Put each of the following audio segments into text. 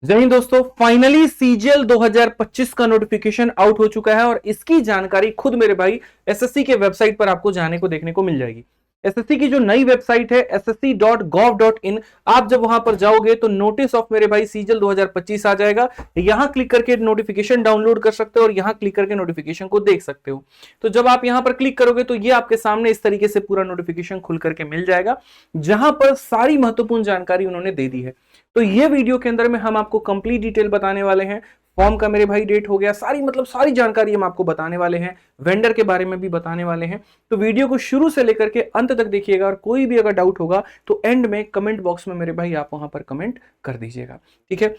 जय हिंद दोस्तों, finally CGL 2025 का नोटिफिकेशन आउट हो चुका है और इसकी जानकारी खुद मेरे भाई एसएससी के वेबसाइट पर आपको जाने को देखने को मिल जाएगी। एसएससी की जो नई वेबसाइट है ssc.gov.in, आप जब वहां पर जाओगे तो नोटिस ऑफ मेरे भाई सीजीएल 2025 आ जाएगा। यहां क्लिक करके नोटिफिकेशन डाउनलोड कर सकते हो और यहां क्लिक करके नोटिफिकेशन को देख सकते हो। तो जब आप यहां पर क्लिक करोगे तो ये आपके सामने इस तरीके से पूरा नोटिफिकेशन खुल करके मिल जाएगा, जहां पर सारी महत्वपूर्ण जानकारी उन्होंने दे दी है। तो ये वीडियो के अंदर में हम आपको कंप्लीट डिटेल बताने वाले हैं। फॉर्म का मेरे भाई डेट हो गया, सारी जानकारी हम आपको बताने वाले हैं। वेंडर के बारे में भी बताने वाले हैं। तो वीडियो को शुरू से लेकर के अंत तक देखिएगा और कोई भी अगर डाउट होगा तो एंड में कमेंट बॉक्स में मेरे भाई आप वहां पर कमेंट कर दीजिएगा। ठीक है,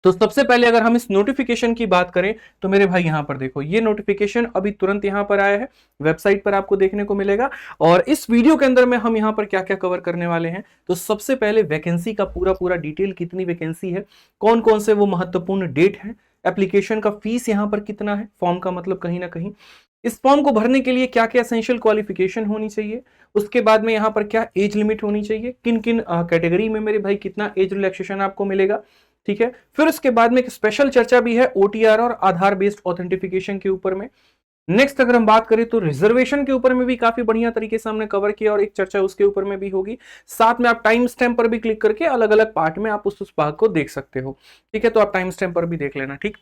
तो सबसे पहले अगर हम इस नोटिफिकेशन की बात करें तो मेरे भाई यहां पर देखो, ये नोटिफिकेशन अभी तुरंत यहां पर आया है, वेबसाइट पर आपको देखने को मिलेगा। और इस वीडियो के अंदर में हम यहां पर क्या क्या कवर करने वाले हैं, तो सबसे पहले वैकेंसी का पूरा पूरा डिटेल, कितनी वैकेंसी है, कौन कौन से वो महत्वपूर्ण डेट है, एप्लीकेशन का फीस यहां पर कितना है, फॉर्म का मतलब कहीं ना कहीं, इस फॉर्म को भरने के लिए क्या क्या एसेंशियल क्वालिफिकेशन होनी चाहिए, उसके बाद में यहां पर क्या एज लिमिट होनी चाहिए, किन किन कैटेगरी में मेरे भाई कितना एज रिलैक्सेशन आपको मिलेगा। ठीक है, फिर उसके बाद में एक स्पेशल चर्चा भी है ओटीआर और आधार बेस्ड ऑथेंटिफिकेशन के ऊपर में। नेक्स्ट अगर हम बात करें तो रिजर्वेशन के ऊपर में भी काफी बढ़िया तरीके से हमने कवर किया और एक चर्चा उसके ऊपर में भी होगी। साथ में आप टाइम स्टैम्प पर भी क्लिक करके अलग अलग पार्ट में आप उस भाग को देख सकते हो। ठीक है, तो आप टाइम स्टैम्प पर भी देख लेना। ठीक,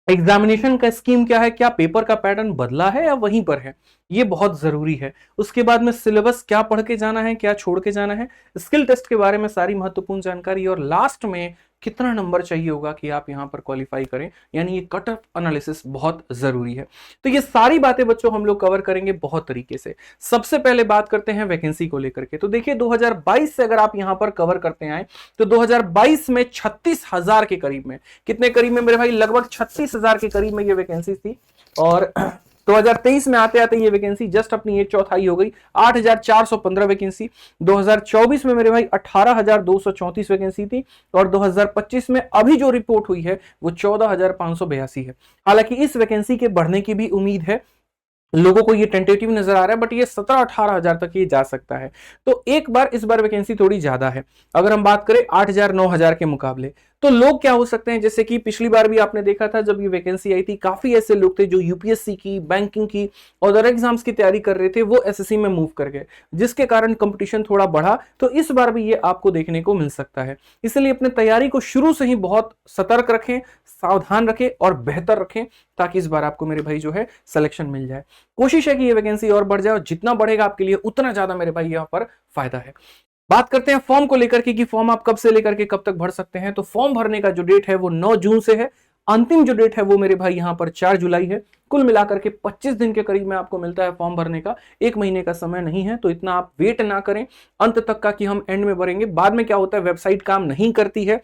एग्जामिनेशन का स्कीम क्या है, क्या पेपर का पैटर्न बदला है या वहीं पर है, ये बहुत जरूरी है। उसके बाद में सिलेबस क्या पढ़ के जाना है, क्या छोड़ के जाना है, स्किल टेस्ट के बारे में सारी महत्वपूर्ण जानकारी, और लास्ट में कितना नंबर चाहिए होगा कि आप यहां पर क्वालिफाई करें, यानी ये कट ऑफ एनालिसिस बहुत जरूरी है। तो ये सारी बातें बच्चों हम लोग कवर करेंगे बहुत तरीके से। सबसे पहले बात करते हैं वैकेंसी को लेकर के। तो देखिए 2022 से अगर आप यहां पर कवर करते आए तो 2022 में 36,000 के करीब में, कितने करीब में मेरे भाई, लगभग 36,000 के करीब में ये वैकेंसी थी। और 2023 में आते आते ये वैकेंसी जस्ट अपनी एक चौथाई हो गई, 8,415 वैकेंसी। 2024 में मेरे भाई 18,234 वैकेंसी थी और 2025 में अभी जो रिपोर्ट हुई है वो 14,582 है। हालांकि इस वैकेंसी के बढ़ने की भी उम्मीद है, लोगों को ये टेंटेटिव नजर आ रहा है, बट ये 17-18 हजार तक ये जा सकता है। तो एक बार इस बार वैकेंसी थोड़ी ज्यादा है। अगर हम बात करें 8,000-9,000 के मुकाबले, तो लोग क्या हो सकते हैं, जैसे कि पिछली बार भी आपने देखा था जब ये वैकेंसी आई थी, काफी ऐसे लोग थे जो यूपीएससी की, बैंकिंग की और अदर एग्जाम्स की तैयारी कर रहे थे, वो एसएससी में मूव कर गए, जिसके कारण कंपटीशन थोड़ा बढ़ा। तो इस बार भी ये आपको देखने को मिल सकता है। इसलिए अपने तैयारी को शुरू से ही बहुत सतर्क रखें, सावधान रखें और बेहतर रखें, ताकि इस बार आपको मेरे भाई जो है सिलेक्शन मिल जाए। कोशिश है कि ये वैकेंसी और बढ़ जाए और जितना बढ़ेगा आपके लिए उतना ज्यादा मेरे भाई यहाँ पर फायदा है। बात करते हैं फॉर्म को लेकर के कि फॉर्म आप कब से लेकर के कब तक भर सकते हैं। तो फॉर्म भरने का जो डेट है वो 9 जून से है। अंतिम जो डेट है वो मेरे भाई यहाँ पर 4 जुलाई है। कुल मिलाकर के 25 दिन के करीब में आपको मिलता है फॉर्म भरने का, एक महीने का समय नहीं है। तो इतना आप वेट ना करें अंत तक का कि हम एंड में भरेंगे। बाद में क्या होता है, वेबसाइट काम नहीं करती है,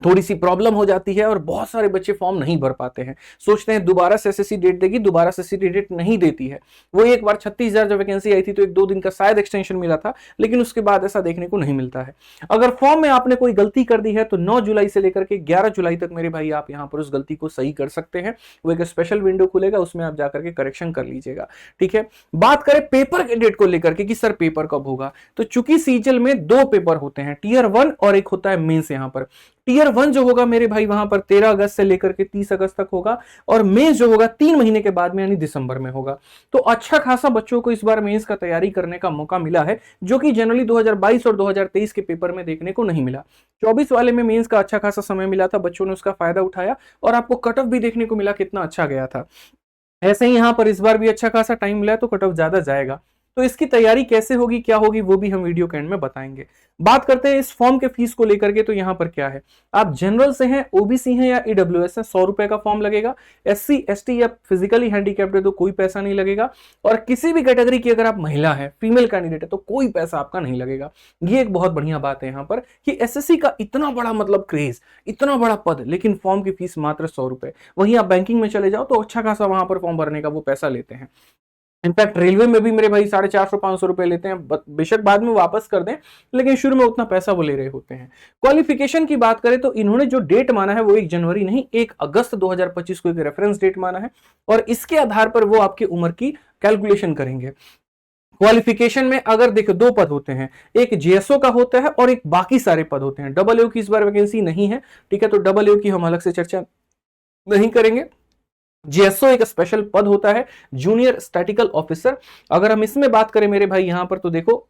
थोड़ी सी प्रॉब्लम हो जाती है और बहुत सारे बच्चे फॉर्म नहीं भर पाते हैं, सोचते हैं दोबारा से एसएससी डेट देगी, दोबारा से एसएससी डेट नहीं देती है। वो एक बार 36,000 जब वैकेंसी आई थी तो 1-2 दिन का शायद एक्सटेंशन मिला था, लेकिन उसके बाद ऐसा देखने को नहीं मिलता है। अगर फॉर्म में आपने कोई गलती कर दी है तो 9 जुलाई से लेकर के 11 जुलाई तक मेरे भाई आप यहां पर उस गलती को सही कर सकते हैं। वो एक स्पेशल विंडो खुलेगा, उसमें आप जाकर के करेक्शन कर लीजिएगा। ठीक है, बात करें पेपर के डेट को लेकर के कि सर पेपर कब होगा, तो चूंकि सीजीएल में 2 पेपर होते हैं, टीयर 1 और एक होता है मेंस। यहां पर टीयर 1 जो होगा मेरे भाई वहां पर 13 अगस्त से लेकर के 30 अगस्त तक होगा, और मेंस जो होगा 3 महीने के बाद में यानी दिसंबर में होगा। तो अच्छा खासा बच्चों को इस बार मेंस का तैयारी करने का मौका मिला है, जो कि जनरली 2022 और 2023 के पेपर में देखने को नहीं मिला। 24 वाले में मेंस का अच्छा खासा समय मिला था, बच्चों ने उसका फायदा उठाया और आपको कट ऑफ भी देखने को मिला, कितना अच्छा गया था। ऐसे ही यहां पर इस बार भी अच्छा खासा टाइम मिला है तो कट ऑफ ज्यादा जाएगा। तो इसकी तैयारी कैसे होगी, क्या होगी, वो भी हम वीडियो के एंड में बताएंगे। बात करते हैं इस फॉर्म के फीस को लेकर के। तो यहां पर क्या है, आप जनरल से हैं, ओबीसी हैं या ईडब्ल्यूएस है, 100 रुपए का फॉर्म लगेगा। एससी एसटी या फिजिकली हैंडीकैप्ड है तो कोई पैसा नहीं लगेगा। और किसी भी कैटेगरी की अगर आप महिला है, फीमेल कैंडिडेट है, तो कोई पैसा आपका नहीं लगेगा। ये एक बहुत बढ़िया बात है यहाँ पर कि एसएससी का इतना बड़ा मतलब क्रेज, इतना बड़ा पद, लेकिन फॉर्म की फीस मात्र 100 रुपए। वहीं आप बैंकिंग में चले जाओ तो अच्छा खासा वहां पर फॉर्म भरने का वो पैसा लेते हैं। इनफैक्ट रेलवे में भी मेरे भाई 450-500 रुपए लेते हैं, बेशक बाद में वापस कर दें, लेकिन शुरू में उतना पैसा वो ले रहे होते हैं। क्वालिफिकेशन की बात करें तो इन्होंने जो डेट माना है वो 1 जनवरी नहीं, 1 अगस्त 2025 को एक रेफरेंस डेट माना है, और इसके आधार पर वो आपकी उम्र की कैलकुलेशन करेंगे। क्वालिफिकेशन में अगर देखो दो पद होते हैं, एक जेएसओ का होता है और एक बाकी सारे पद होते हैं। डबल ए की इस बार वैकेंसी नहीं है, ठीक है, तो डबल ए की हम अलग से चर्चा नहीं करेंगे। जेएसओ एक स्पेशल पद होता है, जूनियर स्टैटिकल ऑफिसर। अगर हम इसमें बात करें मेरे भाई यहां पर, तो देखो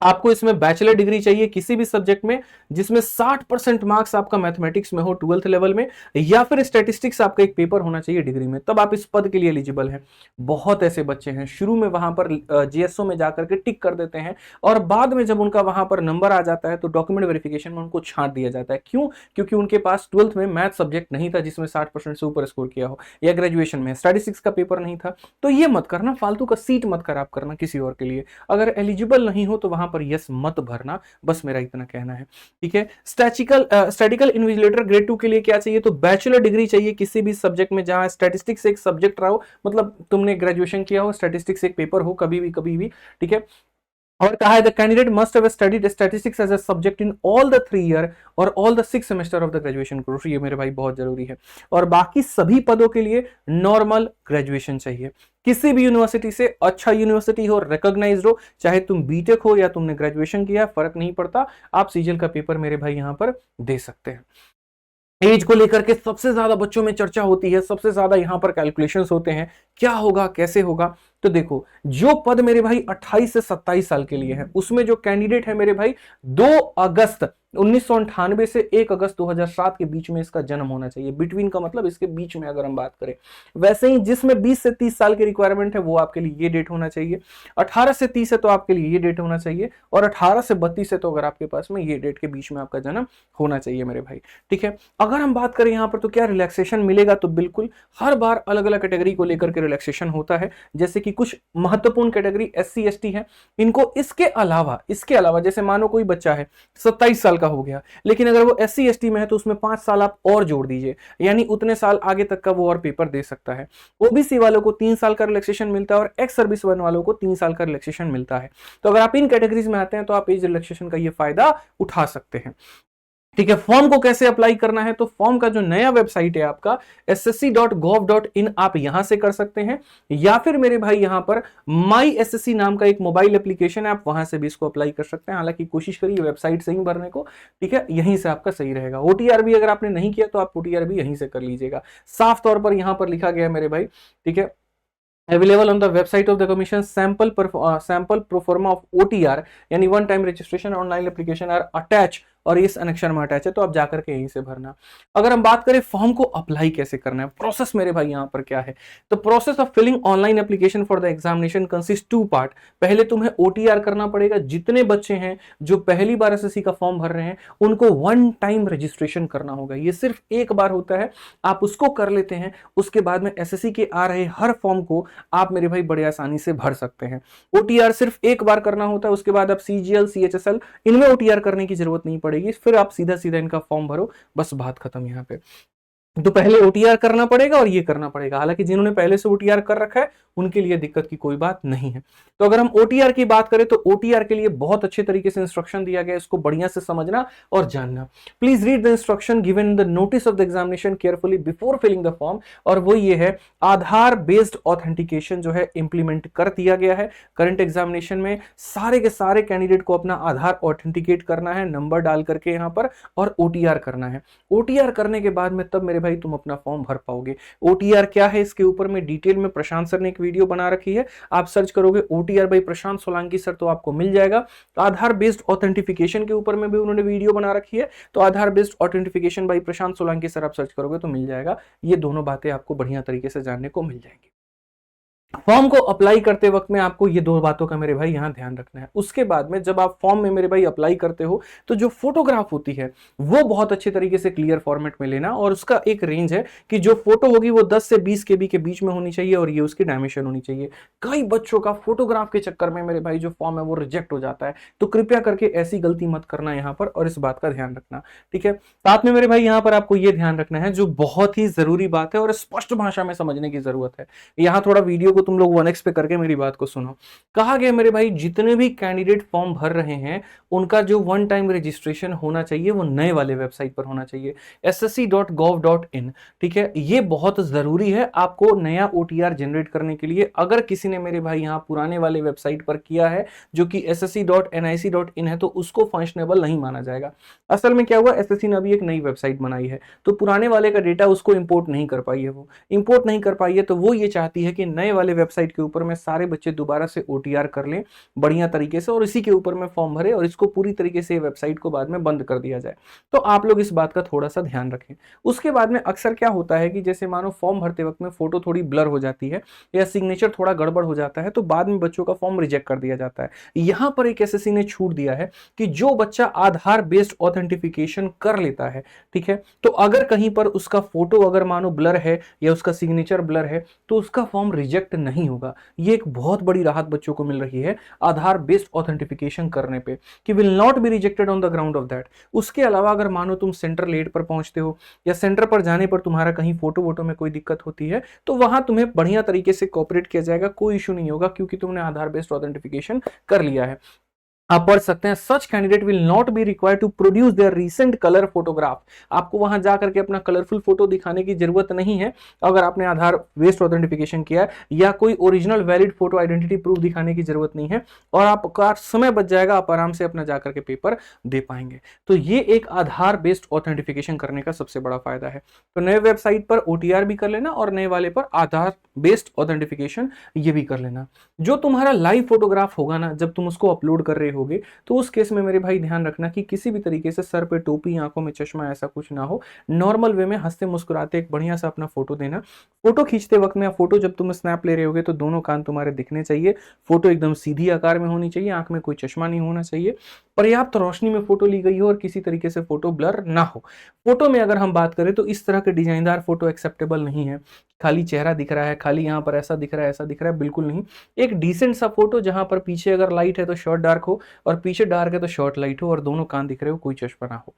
आपको इसमें बैचलर डिग्री चाहिए किसी भी सब्जेक्ट में जिसमें 60% मार्क्स आपका मैथमेटिक्स में हो 12th लेवल में, या फिर स्टैटिस्टिक्स आपका एक पेपर होना चाहिए डिग्री में, तब आप इस पद के लिए एलिजिबल हैं। बहुत ऐसे बच्चे हैं शुरू में वहां पर जेएसओ में जाकर के टिक कर देते हैं, और बाद में जब उनका वहां पर नंबर आ जाता है तो डॉक्यूमेंट वेरिफिकेशन में उनको छांट दिया जाता है। क्यों? क्योंकि उनके पास 12th में मैथ सब्जेक्ट नहीं था जिसमें 60% से ऊपर स्कोर किया हो, या ग्रेजुएशन में स्टैटिस्टिक्स का पेपर नहीं था। तो ये मत करना, फालतू का सीट मत खराब करना किसी और के लिए। अगर एलिजिबल नहीं हो तो वहां पर यस मत भरना, बस मेरा इतना कहना है, ठीक है। स्टैटिकल इन्विजिलेटर ग्रेड 2 के लिए क्या चाहिए? तो बैचलर डिग्री चाहिए किसी भी सब्जेक्ट में जहां स्टैटिस्टिक्स एक सब्जेक्ट रहा हो, मतलब तुमने ग्रेजुएशन किया हो, स्टैटिस्टिक्स एक पेपर हो कभी भी, ठीक है। और कहा है the candidate must have studied statistics as a subject in all the 3 year और all the 6 semester of the graduation course. ये मेरे भाई बहुत जरूरी है। और बाकी सभी पदों के लिए नॉर्मल ग्रेजुएशन चाहिए किसी भी यूनिवर्सिटी से, अच्छा यूनिवर्सिटी हो, रिकॉग्नाइज्ड हो, चाहे तुम बीटेक हो या तुमने ग्रेजुएशन किया, फर्क नहीं पड़ता, आप सीजीएल का पेपर मेरे भाई यहां पर दे सकते हैं। एज को लेकर के सबसे ज्यादा बच्चों में चर्चा होती है, सबसे ज्यादा यहां पर कैलकुलेशंस होते हैं, क्या होगा कैसे होगा। तो देखो जो पद मेरे भाई 28 से 27 साल के लिए है, उसमें जो कैंडिडेट है मेरे भाई 2 अगस्त 1998 से 1 अगस्त 2007 के बीच में इसका जन्म होना चाहिए। बिटवीन का मतलब इसके बीच में अगर हम बात करें। वैसे ही जिसमें 20 से 30 साल की रिक्वायरमेंट है वो आपके लिए ये डेट होना चाहिए, 18 से 30 है तो आपके लिए ये डेट होना चाहिए, और 18 से 32 है तो अगर आपके पास में ये डेट के बीच में आपका जन्म होना चाहिए मेरे भाई, ठीक है। अगर हम बात करें यहां पर तो क्या रिलैक्सेशन मिलेगा? तो बिल्कुल हर बार अलग अलग कैटेगरी को लेकर के रिलैक्सेशन होता है। जैसे कि कुछ महत्वपूर्ण कैटेगरी SC ST है, इनको इसके अलावा जैसे मानो कोई बच्चा है 27 साल का हो गया, लेकिन अगर वो SC ST में है तो उसमें 5 साल आप और जोड़ दीजिए, यानी उतने साल आगे तक का वो और पेपर दे सकता है। ओबीसी वालों को 3 साल का रिलैक्सेशन मिलता है और एक्स सर्विस वन वालों को 3 साल का रिलैक्सेशन मिलता है। तो अगर आप इन कैटेगरीज में आते हैं तो आप एज रिलैक्सेशन का ये फायदा उठा सकते हैं, ठीक है। फॉर्म को कैसे अप्लाई करना है? तो फॉर्म का जो नया वेबसाइट है आपका ssc.gov.in, आप यहां से कर सकते हैं, या फिर मेरे भाई यहां पर माई एसएससी नाम का एक मोबाइल एप्लीकेशन है, आप वहां से भी इसको अप्लाई कर सकते हैं। हालांकि कोशिश करिए वेबसाइट से ही भरने को, ठीक है, यहीं से आपका सही रहेगा। ओटीआर भी अगर आपने नहीं किया तो आप ओटीआर भी यहीं से कर लीजिएगा। साफ तौर पर यहां पर लिखा गया है मेरे भाई, ठीक है, available on the website of the commission sample pro forma of OTR, यानी one time registration online application are attach, और इस अनेक्शन में अटैच है, तो आप जाकर के यहीं से भरना। अगर हम बात करें फॉर्म को अप्लाई कैसे करना है, प्रोसेस मेरे भाई यहां पर क्या है? तो process of filling online application for the examination consist 2 part. पहले तुम्हें OTR करना पड़ेगा, जितने बच्चे हैं जो पहली बार SSC का फॉर्म भर रहे हैं उनको वन टाइम रजिस्ट्रेशन करना होगा, ये सिर्फ एक बार होता है, आप उसको कर लेते हैं, उसके बाद में SSC के आ रहे हर फॉर्म को आप मेरे भाई बड़े आसानी से भर सकते हैं। OTR सिर्फ एक बार करना होता है, उसके बाद आप CGL CHSL इनमें OTR करने की जरूरत नहीं पड़ेगी, फिर आप सीधा सीधा इनका फॉर्म भरो, बस बात खत्म यहाँ पे। तो पहले OTR करना पड़ेगा और ये करना पड़ेगा। हालांकि जिन्होंने पहले से OTR कर रखा है उनके लिए दिक्कत की कोई बात नहीं है। तो अगर हम OTR की बात करें तो OTR के लिए बहुत अच्छे तरीके से इंस्ट्रक्शन दिया गया है, इसको बढ़िया से समझना और जानना। Please read the instruction given in the notice of the examination carefully before filling the form. और वो ये है, आधार बेस्ड ऑथेंटिकेशन जो है इंप्लीमेंट कर दिया गया है। करंट एग्जामिनेशन में सारे के सारे कैंडिडेट को अपना आधार ऑथेंटिकेट करना है, नंबर डाल करके यहाँ पर, और OTR करना है। OTR करने के बाद में तब मेरे भाई तुम अपना फॉर्म भर पाओगे। OTR क्या है इसके ऊपर में डिटेल में प्रशांत सर ने एक वीडियो बना रखी है, आप सर्च करोगे OTR बाय प्रशांत सोलंकी सर तो आपको मिल जाएगा। आधार बेस्ड ऑथेंटिफिकेशन के ऊपर में भी उन्होंने वीडियो बना रखी है, तो आधार बेस्ड ऑथेंटिफिकेशन बाय प्रशांत सोलंकी सर आप सर्च करोगे तो मिल जाएगा। ये दोनों बातें आपको बढ़िया तरीके से जानने को मिल जाएंगी। फॉर्म को अप्लाई करते वक्त में आपको ये 2 बातों का मेरे भाई यहां ध्यान रखना है। उसके बाद में जब आप फॉर्म में मेरे भाई अप्लाई करते हो तो जो फोटोग्राफ होती है वो बहुत अच्छे तरीके से क्लियर फॉर्मेट में लेना, और उसका एक रेंज है कि जो फोटो होगी वो 10 से 20 KB के बीच में होनी चाहिए, और ये उसकी डायमेंशन होनी चाहिए। कई बच्चों का फोटोग्राफ के चक्कर में मेरे भाई जो फॉर्म है वो रिजेक्ट हो जाता है, तो कृपया करके ऐसी गलती मत करना यहाँ पर, और इस बात का ध्यान रखना, ठीक है। साथ में मेरे भाई यहाँ पर आपको ये ध्यान रखना है, जो बहुत ही जरूरी बात है और स्पष्ट भाषा में समझने की जरूरत है। यहाँ थोड़ा वीडियो को तुम लोग 1x पे करके मेरी बात को सुनो। कहा गया मेरे भाई जितने भी कैंडिडेट फॉर्म भर रहे हैं उनका जो वन टाइम रजिस्ट्रेशन होना चाहिए वो नए वाले वेबसाइट पर होना चाहिए, ssc.gov.in। ठीक है, ये बहुत जरूरी है आपको नया OTR जनरेट करने के लिए। अगर किसी ने मेरे भाई यहाँ पुराने वाले वेबसाइट पर किया है जो कि ssc.nic.in है तो उसको फंक्शनेबल नहीं माना जाएगा। असल में क्या हुआ, एसएससी ने अभी एक नई वेबसाइट बनाई है तो पुराने वाले का डेटा उसको इंपोर्ट नहीं कर पाई है, वो इंपोर्ट नहीं कर पाई है तो वो ये चाहती है कि नए वाले वेबसाइट के ऊपर में सारे बच्चे दोबारा से OTR कर लें बढ़िया तरीके से और इसी के ऊपर में फॉर्म भरे और इसको पूरी तरीके से वेबसाइट को बाद में बंद कर दिया जाए। तो आप लोग इस बात का थोड़ा सा ध्यान रखें। उसके बाद में अक्सर क्या होता है कि जैसे मानो फॉर्म भरते वक्त में फोटो थोड़ी ब्लर हो जाती है या सिग्नेचर थोड़ा गड़बड़ हो जाता है तो बाद में बच्चों का फॉर्म रिजेक्ट कर दिया जाता है। यहां पर एक एसएससी ने छूट दिया है कि जो बच्चा आधार बेस्ड ऑथेंटिफिकेशन कर लेता है, ठीक है, तो अगर कहीं पर उसका फोटो अगर मानो ब्लर है या उसका सिग्नेचर ब्लर है तो उसका फॉर्म रिजेक्ट नहीं होगा। ये एक बहुत बड़ी राहत बच्चों को मिल रही है आधार बेस्ड ऑथेंटिफिकेशन करने पे कि will not be rejected on the ground of that. उसके अलावा अगर मानो तुम सेंटर लेट पर पहुंचते हो या सेंटर पर जाने पर तुम्हारा कहीं फोटो वोटो में कोई दिक्कत होती है तो वहां तुम्हें बढ़िया तरीके से कोऑपरेट किया जाएगा, कोई इशू नहीं होगा क्योंकि तुमने आधार बेस्ड ऑथेंटिफिकेशन कर लिया है। आप पढ़ सकते हैं such candidate will not be required to produce their recent colour photograph. आपको वहां जाकर के अपना कलरफुल फोटो दिखाने की जरूरत नहीं है अगर आपने आधार बेस्ड ऑथेंटिफिकेशन किया है, या कोई original valid photo identity proof दिखाने की जरूरत नहीं है और आपका समय बच जाएगा, आप आराम से अपना जाकर के पेपर दे पाएंगे। तो ये एक आधार बेस्ड ऑथेंटिफिकेशन करने का सबसे बड़ा फायदा है। तो नए वेबसाइट पर OTR भी कर लेना और नए वाले पर आधार बेस्ड ऑथेंटिफिकेशन ये भी कर लेना। जो तुम्हारा लाइव फोटोग्राफ होगा ना जब तुम उसको अपलोड कर रहे होगे तो उस केस में मेरे भाई ध्यान रखना कि किसी भी तरीके से सर पे टोपी आंखों में चश्मा ऐसा कुछ ना हो, नॉर्मल वे में हंसते मुस्कुराते एक बढ़िया सा अपना फोटो देना। फोटो खींचते वक्त में फोटो जब तुम स्नैप ले रहे होगे तो दोनों कान तुम्हारे दिखने चाहिए, फोटो एकदम सीधी आकार में होनी चाहिए, आंख में कोई चश्मा नहीं होना चाहिए, पर्याप्त रोशनी में फोटो ली गई हो और किसी तरीके से फोटो ब्लर ना हो। फोटो में अगर हम बात करें तो इस तरह के डिजाइनदार फोटो एक्सेप्टेबल नहीं है, खाली चेहरा दिख रहा है, खाली यहाँ पर ऐसा दिख रहा है ऐसा दिख रहा है, बिल्कुल नहीं। एक डिसेंट सा फोटो जहां पर पीछे अगर लाइट है तो शर्ट डार्क हो और पीछे डार्क है तो शर्ट लाइट हो और दोनों कान दिख रहे हो, कोई चश्मा ना हो,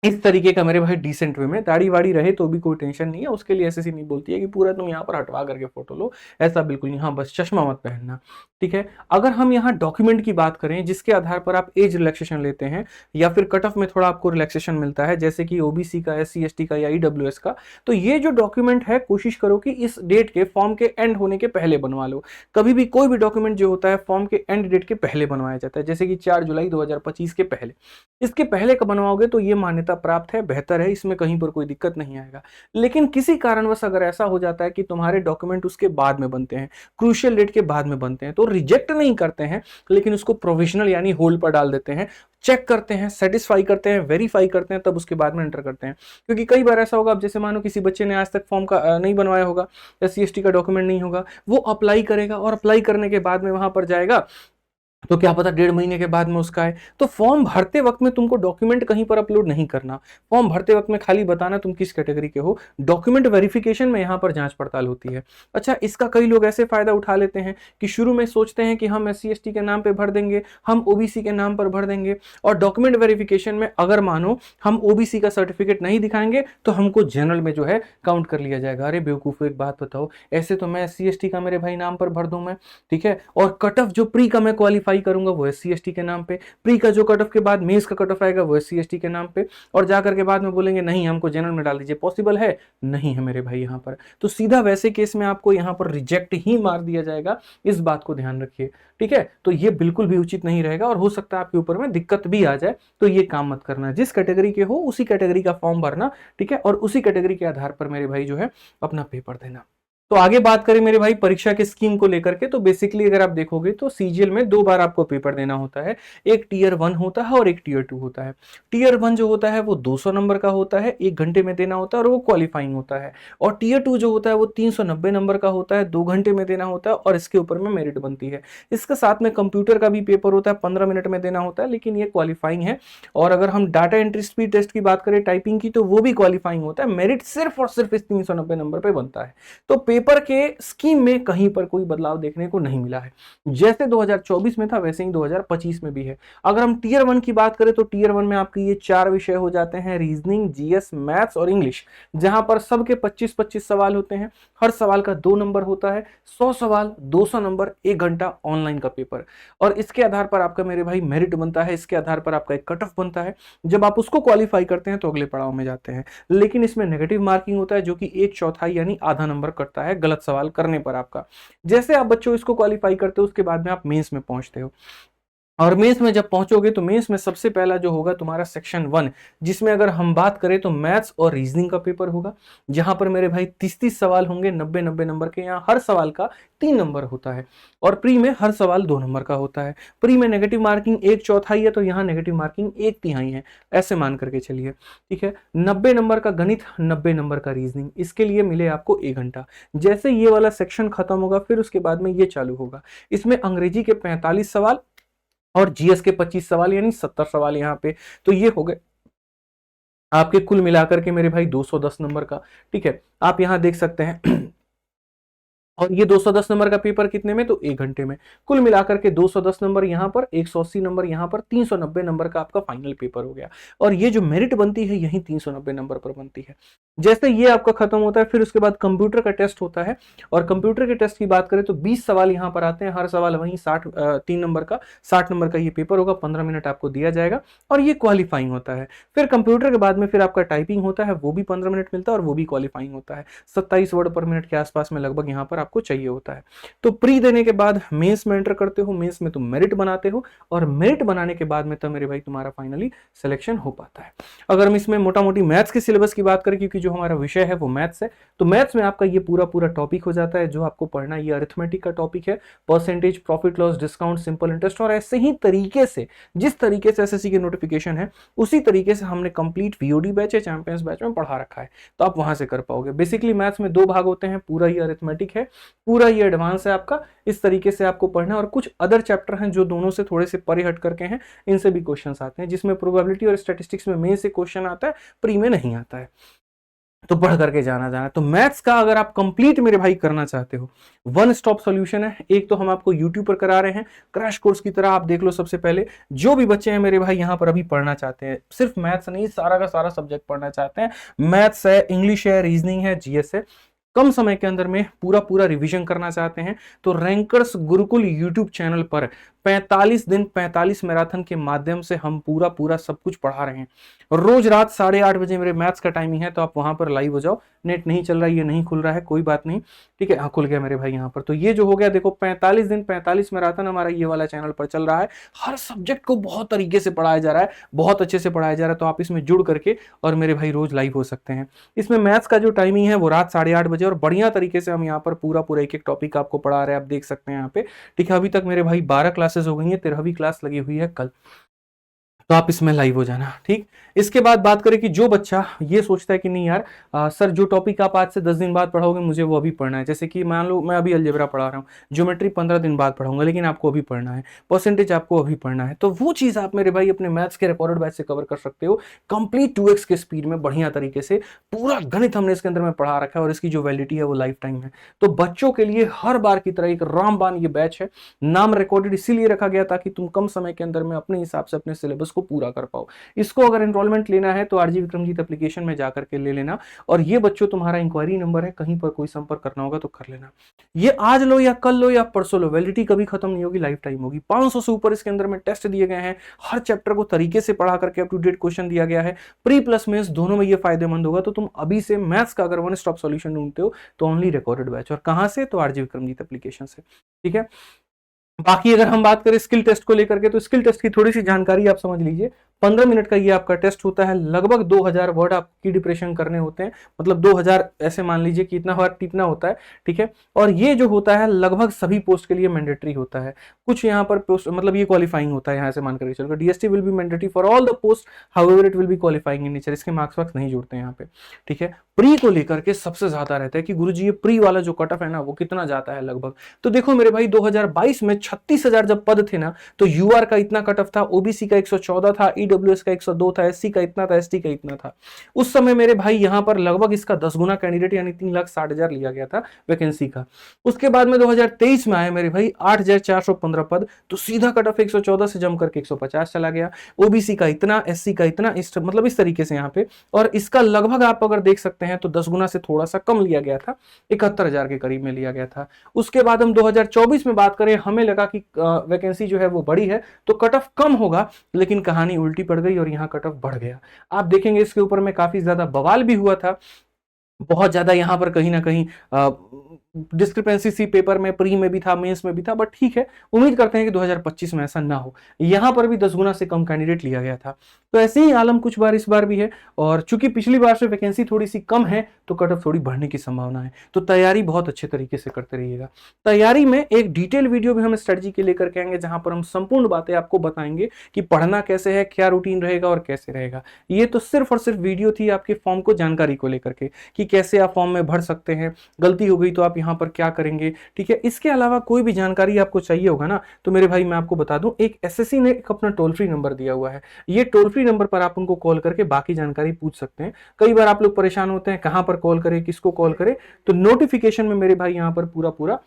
इस तरीके का मेरे भाई डिसेंट वे में। दाढ़ी वाड़ी रहे तो भी कोई टेंशन नहीं है, उसके लिए एसएससी नहीं बोलती है कि पूरा तुम यहाँ पर हटवा करके फोटो लो, ऐसा बिल्कुल नहीं। हाँ बस चश्मा मत पहनना, ठीक है। अगर हम यहाँ डॉक्यूमेंट की बात करें जिसके आधार पर आप एज रिलैक्सेशन लेते हैं या फिर कट ऑफ में थोड़ा आपको रिलैक्सेशन मिलता है जैसे कि ओबीसी का, SC ST का या EWS का, तो ये जो डॉक्यूमेंट है कोशिश करो कि इस डेट के फॉर्म के एंड होने के पहले बनवा लो। कभी भी कोई भी डॉक्यूमेंट जो होता है फॉर्म के एंड डेट के पहले बनवाया जाता है, जैसे कि 4 जुलाई 2025 के पहले। इसके पहले का बनवाओगे तो ये मान्यता प्राप्त है, बेहतर है, इसमें कहीं पर कोई दिक्कत नहीं आएगा। लेकिन किसी कारणवश अगर ऐसा हो जाता है कि तुम्हारे डॉक्यूमेंट उसके बाद में बनते हैं, क्रूशियल डेट के बाद में बनते हैं, तो रिजेक्ट नहीं करते हैं लेकिन उसको प्रोविजनल यानी होल्ड पर डाल देते हैं, चेक करते हैं, सेटिस्फाई करते हैं, वेरीफाई करते हैं, तब उसके बाद में एंटर करते हैं। क्योंकि कई बार ऐसा होगा, अब जैसे मानो किसी बच्चे ने आज तक फॉर्म का नहीं बनवाया होगा, SC ST का डॉक्यूमेंट नहीं होगा, वो अप्लाई करेगा और अप्लाई करने के बाद में वहां पर जाएगा तो क्या पता 1.5 महीने के बाद में उसका है। तो फॉर्म भरते वक्त में तुमको डॉक्यूमेंट कहीं पर अपलोड नहीं करना, फॉर्म भरते वक्त में खाली बताना तुम किस कैटेगरी के हो। डॉक्यूमेंट वेरिफिकेशन में यहाँ पर जांच पड़ताल होती है। अच्छा, इसका कई लोग ऐसे फायदा उठा लेते हैं कि शुरू में सोचते हैं कि हम SC ST के नाम पे भर देंगे, हम OBC के नाम पर भर देंगे, और डॉक्यूमेंट वेरिफिकेशन में अगर मानो हम OBC का सर्टिफिकेट नहीं दिखाएंगे तो हमको जनरल में जो है काउंट कर लिया जाएगा। अरे बेवकूफ़, एक बात बताओ, ऐसे तो मैं SC ST का मेरे भाई नाम पर भर दूं मैं, ठीक है, और कट ऑफ जो प्री का मैं क्वालिफाई करूंगा वो SC ST के नाम पे, प्री का जो कट ऑफ के बाद मेंस का कट ऑफ आएगा वो SC ST के नाम पे, और जाकर के बाद में बोलेंगे नहीं हमको जनरल में डाल दीजिए। पॉसिबल है? नहीं है मेरे भाई। यहाँ पर तो सीधा वैसे केस में आपको यहाँ पर रिजेक्ट ही मार दिया जाएगा, इस बात को ध्यान रखिए, ठीक है। तो ये बिल्कुल भी उचित नहीं रहेगा और हो सकता है आपके ऊपर में दिक्कत भी आ जाए, तो ये काम मत करना। जिस कैटेगरी के हो उसी कैटेगरी का फॉर्म भरना, ठीक है, और उसी कैटेगरी के आधार पर मेरे भाई जो है अपना पेपर देना। तो आगे बात करें मेरे भाई परीक्षा के स्कीम को लेकर के, तो बेसिकली अगर आप देखोगे तो सीजीएल में 2 बार आपको पेपर देना होता है, एक टीयर 1 होता है और एक टीयर 2 होता है। टीयर 1 जो होता है वो 200 नंबर का होता है, 1 घंटे में देना होता है और वो क्वालिफाइंग होता है, और टीयर 2 जो होता है वो 390 नंबर का होता है, 2 घंटे में देना होता है और इसके ऊपर में मेरिट बनती है। इसके साथ में कंप्यूटर का भी पेपर होता है, 15 मिनट में देना होता है, लेकिन ये क्वालिफाइंग है। और अगर हम डाटा एंट्री स्पीड टेस्ट की बात करें टाइपिंग की, तो वो भी क्वालिफाइंग होता है, मेरिट सिर्फ और सिर्फ इस 390 नंबर पर बनता है। तो पेपर के स्कीम में कहीं पर कोई बदलाव देखने को नहीं मिला है। जैसे 2024 में था वैसे ही 2025 में भी है। अगर हम टीयर 1 की बात करें तो टीयर 1 में आपके ये 4 विषय हो जाते हैं, रीजनिंग, जीएस, मैथ्स और इंग्लिश, जहां पर सबके 25-25 सवाल होते हैं। हर सवाल का 2 नंबर होता है, 100 सवाल 200 नंबर, 1 घंटा ऑनलाइन का पेपर। और इसके आधार पर आपका मेरे भाई मेरिट बनता है, इसके आधार पर आपका एक कट ऑफ बनता है। जब आप उसको क्वालिफाई करते हैं तो अगले पड़ाव में जाते हैं। लेकिन इसमें नेगेटिव मार्किंग होता है जो कि 1/4 यानी आधा नंबर कटता है गलत सवाल करने पर आपका। जैसे आप बच्चों इसको क्वालिफाई करते हो उसके बाद में आप मेंस में पहुंचते हो, और मेंस में जब पहुंचोगे तो मेंस में सबसे पहला जो होगा तुम्हारा सेक्शन 1, जिसमें अगर हम बात करें तो मैथ्स और रीजनिंग का पेपर होगा, जहां पर मेरे भाई 30-30 सवाल होंगे 90-90 नंबर के। यहाँ हर सवाल का 3 नंबर होता है, और प्री में हर सवाल 2 नंबर का होता है। प्री में नेगेटिव मार्किंग 1/4 है, तो यहाँ नेगेटिव मार्किंग 1/3 है, ऐसे मान करके चलिए, ठीक है। 90 नंबर का गणित, 90 नंबर का रीजनिंग, इसके लिए मिले आपको 1 घंटा। जैसे ये वाला सेक्शन खत्म होगा फिर उसके बाद में ये चालू होगा। इसमें अंग्रेजी के 45 सवाल और जीएस के 25 सवाल यानी 70 सवाल यहाँ पे। तो ये हो गए आपके कुल मिलाकर के मेरे भाई 210 नंबर का, ठीक है। आप यहाँ देख सकते हैं और ये 210 नंबर का पेपर कितने में, तो 1 घंटे में। कुल मिलाकर के 210 नंबर यहाँ पर, 180 नंबर यहाँ पर, 390 नंबर का आपका फाइनल पेपर हो गया। और ये जो मेरिट बनती है यही 390 नंबर पर बनती है। जैसे ये आपका खत्म होता है फिर उसके बाद कंप्यूटर का टेस्ट होता है, और कंप्यूटर के टेस्ट की बात करें तो 20 सवाल यहाँ पर आते हैं, हर सवाल वहीं 3 नंबर का 60 नंबर का ये पेपर होगा, 15 मिनट आपको दिया जाएगा और ये क्वालिफाइंग होता है। फिर कंप्यूटर के बाद में फिर आपका टाइपिंग होता है, वो भी 15 मिनट मिलता है और वो भी क्वालिफाइंग होता है। 27 वर्ड पर मिनट के आसपास में लगभग यहाँ पर आपको चाहिए होता है। तो प्री देने के बाद मेंस में एंटर करते हो, मेंस में तुम मेरिट बनाते हो, और मेरिट बनाने के बाद में तो मेरे भाई तुम्हारा फाइनली सिलेक्शन हो पाता है। अगर हम इसमें मोटा मोटी मैथ्स के सिलेबस की बात करें, क्योंकि जो हमारा विषय है वो मैथ्स है, तो मैथ्स में आपका ये पूरा टॉपिक हो जाता है जो आपको पढ़ना है। ये अरिथमेटिक का टॉपिक है, percentage, profit loss, discount, simple interest, और ऐसे ही तरीके से जिस तरीके से एसएससी के नोटिफिकेशन है उसी तरीके से हमने कंप्लीट वीओडी बैच या चैंपियंस बैच में पढ़ा रखा है, तो आप वहां से कर पाओगे। बेसिकली मैथ्स में 2 भाग होते हैं, पूरा ही अरिथमेटिक है, पूरा ही एडवांस है आपका। इस तरीके से आपको पढ़ना है, और कुछ अदर चैप्टर हैं जो दोनों से थोड़े से परे हट करके हैं, इनसे भी क्वेश्चंस आते हैं, जिसमें प्रोबेबिलिटी और स्टैटिस्टिक्स में मेन से क्वेश्चन आता है, प्री में नहीं आता है, तो पढ़ करके जाना। तो मैथ्स का अगर आप कंप्लीट मेरे भाई करना चाहते हो, वन स्टॉप सॉल्यूशन है। एक तो हम आपको यूट्यूब पर करा रहे हैं क्रैश कोर्स की तरह, आप देख लो। सबसे पहले जो भी बच्चे हैं मेरे भाई यहाँ पर अभी पढ़ना चाहते हैं, सिर्फ मैथ्स नहीं सारा का सारा सब्जेक्ट पढ़ना चाहते हैं, मैथ्स है, इंग्लिश है, रीजनिंग है, जीएस है, कम समय के अंदर में पूरा रिवीजन करना चाहते हैं, तो रैंकर्स गुरुकुल यूट्यूब चैनल पर 45 दिन 45 मैराथन के माध्यम से हम पूरा सब कुछ पढ़ा रहे हैं। रोज रात 8:30 बजे मेरे मैथ्स का टाइमिंग है, तो आप वहां पर लाइव हो जाओ। नेट नहीं चल रहा है, ये नहीं खुल रहा है, कोई बात नहीं, ठीक है। हाँ, खुल गया मेरे भाई यहाँ पर। तो ये जो हो गया, देखो 45 दिन 45 मैराथन हमारा ये वाला चैनल पर चल रहा है। हर सब्जेक्ट को बहुत तरीके से पढ़ाया जा रहा है, बहुत अच्छे से पढ़ाया जा रहा है, तो आप इसमें जुड़ करके और मेरे भाई रोज लाइव हो सकते हैं। इसमें मैथ्स का जो टाइमिंग है वो रात 8:30 बजे, और बढ़िया तरीके से हम यहाँ पर पूरा एक टॉपिक आपको पढ़ा रहे हैं, आप देख सकते हैं यहाँ पे, ठीक है। अभी तक मेरे भाई 12 क्लासेस हो गई हैं, 13वीं क्लास लगी हुई है कल, तो आप इसमें लाइव हो जाना, ठीक। इसके बाद बात करें कि जो बच्चा ये सोचता है कि नहीं यार सर जो टॉपिक आप आज से 10 दिन बाद पढ़ोगे मुझे वो अभी पढ़ना है, जैसे कि मान लो मैं अभी अलजेब्रा पढ़ा रहा हूँ, ज्योमेट्री 15 दिन बाद पढ़ाऊंगा, लेकिन आपको अभी पढ़ना है, परसेंटेज आपको अभी पढ़ना है, तो वो चीज़ आप मेरे भाई अपने मैथ्स के रिकॉर्डेड बैच से कवर कर सकते हो कंप्लीट 2x के स्पीड में, बढ़िया तरीके से। पूरा गणित हमने इसके अंदर में पढ़ा रखा है, और इसकी जो वैलिडिटी है वो लाइफ टाइम है। तो बच्चों के लिए हर बार की तरह एक रामबाण ये बैच है। नाम रिकॉर्डेड इसीलिए रखा गया ताकि तुम कम समय के अंदर में अपने हिसाब से अपने सिलेबस को पूरा कर पाओ। इसको अगर एनरोलमेंट लेना है तो आरजी विक्रमजीत एप्लीकेशन में जाकर के ले लेना, और ये बच्चों तुम्हारा इंक्वायरी नंबर है, कहीं पर कोई संपर्क करना होगा तो कर लेना। ये आज लो या कल लो या परसों लो, वैलिडिटी कभी खत्म नहीं होगी, लाइफ टाइम होगी। 500 से ऊपर इसके अंदर में टेस्ट दिए गए हैं, हर चैप्टर को तरीके से पढ़ा करके अप टू डेट क्वेश्चन दिया गया है। प्री प्लस मेंस दोनों में ये फायदेमंद होगा। तो तुम अभी से मैथ्स का अगर वन स्टॉप सॉल्यूशन ढूंढते हो तो ओनली रिकॉर्डेड बैच, और कहां से, तो आरजी विक्रमजीत एप्लीकेशन से, ठीक है। बाकी अगर हम बात करें स्किल टेस्ट को लेकर के, तो स्किल टेस्ट की थोड़ी सी जानकारी आप समझ लीजिए। 15 मिनट का ये आपका टेस्ट होता है, लगभग 2000 वर्ड आपकी डिप्रेशन करने होते हैं, मतलब 2000 ऐसे मान लीजिए कि इतना वर्ड टिपना होता है, ठीक है। और ये जो होता है लगभग सभी पोस्ट के लिए मैंडेटरी होता है। कुछ यहाँ पर पोस्ट मतलब ये क्वालिफाइंग होता है, यहाँ से मान कर चलो DST will be mandatory for all the post, however it will be qualifying in nature. इसके मार्क्स वार्क्स नहीं जुड़ते हैं यहाँ पे, ठीक है। प्री को लेकर के सबसे ज्यादा रहता है कि गुरुजी ये प्री वाला जो कट ऑफ है ना वो कितना जाता है लगभग। तो देखो मेरे भाई 2022 में 36,000 जब पद थे ना, तो यूआर का इतना कट ऑफ था, ओबीसी का 114 था, ईडब्ल्यूएस का 102 था, एससी का इतना था, एसटी का इतना था। उस समय मेरे भाई यहाँ पर लगभग इसका 10 गुना कैंडिडेट यानी 3,60,000 लिया गया था वैकेंसी का। उसके बाद में 2023 में आए मेरे भाई 8,415 पद, तो सीधा कट ऑफ 114 से जम करके 150 चला गया। ओबीसी का इतना, एससी का इतना, मतलब इस तरीके से यहाँ पे, और इसका लगभग आप अगर देख सकते हैं तो 10 गुना से थोड़ा सा कम लिया गया था, 71,000 के करीब में लिया गया था। उसके बाद हम 2024 में बात करें, हमें लगा कि वैकेंसी जो है वो बड़ी है तो कट ऑफ कम होगा, लेकिन कहानी उल्टी पड़ गई और यहाँ कट ऑफ बढ़ गया। आप देखेंगे इसके ऊपर में काफी ज्यादा बवाल भी हुआ था, बहुत ज्यादा यहाँ पर कहीं ना कहीं डिस्क्रिपेंसी सी पेपर में, प्री में भी था, मेंस में भी था, बट ठीक है, उम्मीद करते हैं कि 2025 में ऐसा ना हो। यहाँ पर भी 10 गुना से कम कैंडिडेट लिया गया था। तो ऐसे ही आलम कुछ बार इस बार भी है, और चूंकि पिछली बार से वैकेंसी थोड़ी सी कम है तो कट ऑफ थोड़ी बढ़ने की संभावना है। तो तैयारी बहुत अच्छे तरीके से करते रहिएगा। तैयारी में एक डिटेल वीडियो भी हम स्ट्रेटजी के लेकर के आएंगे, जहां पर हम संपूर्ण बातें आपको बताएंगे कि पढ़ना कैसे है, क्या रूटीन रहेगा और कैसे रहेगा। ये तो सिर्फ और सिर्फ वीडियो थी आपके फॉर्म को जानकारी को लेकर के कि कैसे आप फॉर्म में भर सकते हैं, गलती हो गई तो आप यहाँ पर क्या करेंगे, ठीक है। इसके अलावा कोई भी जानकारी आपको चाहिए होगा ना, तो मेरे भाई मैं आपको बता दूं, एक एसएससी ने एक अपना टोल फ्री नंबर दिया हुआ है। ये टोल फ्री नंबर पर आप उनको कॉल करके बाकी जानकारी पूछ सकते हैं। कई बार आप लोग परेशान होते हैं कहां पर कॉल करें, किसको कॉल करें, तो नोटिफिकेशन में मेरे भाई यहाँ पर पूरा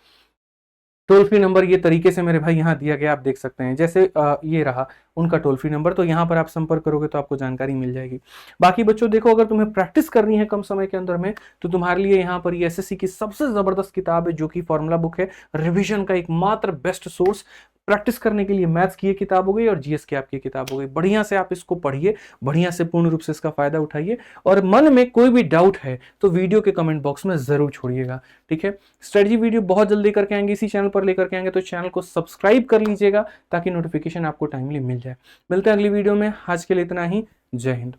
टोल फ्री नंबर ये तरीके से मेरे भाई यहाँ दिया गया, आप देख सकते हैं। जैसे ये रहा उनका टोल फ्री नंबर, तो यहाँ पर आप संपर्क करोगे तो आपको जानकारी मिल जाएगी। बाकी बच्चों देखो, अगर तुम्हें प्रैक्टिस करनी है कम समय के अंदर में, तो तुम्हारे लिए यहाँ पर ये एसएससी की सबसे जबरदस्त किताब है, जो कि फॉर्मूला बुक है, रिवीजन का एकमात्र बेस्ट सोर्स। प्रैक्टिस करने के लिए मैथ्स की ये किताब हो गई और जीएस की आपकी किताब हो गई। बढ़िया से आप इसको पढ़िए, बढ़िया से पूर्ण रूप से इसका फायदा उठाइए, और मन में कोई भी डाउट है तो वीडियो के कमेंट बॉक्स में जरूर छोड़िएगा, ठीक है। स्ट्रेटजी वीडियो बहुत जल्दी करके आएंगे, इसी चैनल पर लेकर के आएंगे, तो चैनल को सब्सक्राइब कर लीजिएगा ताकि नोटिफिकेशन आपको टाइमली मिल जाए। मिलते हैं अगली वीडियो में, आज के लिए इतना ही। जय हिंद।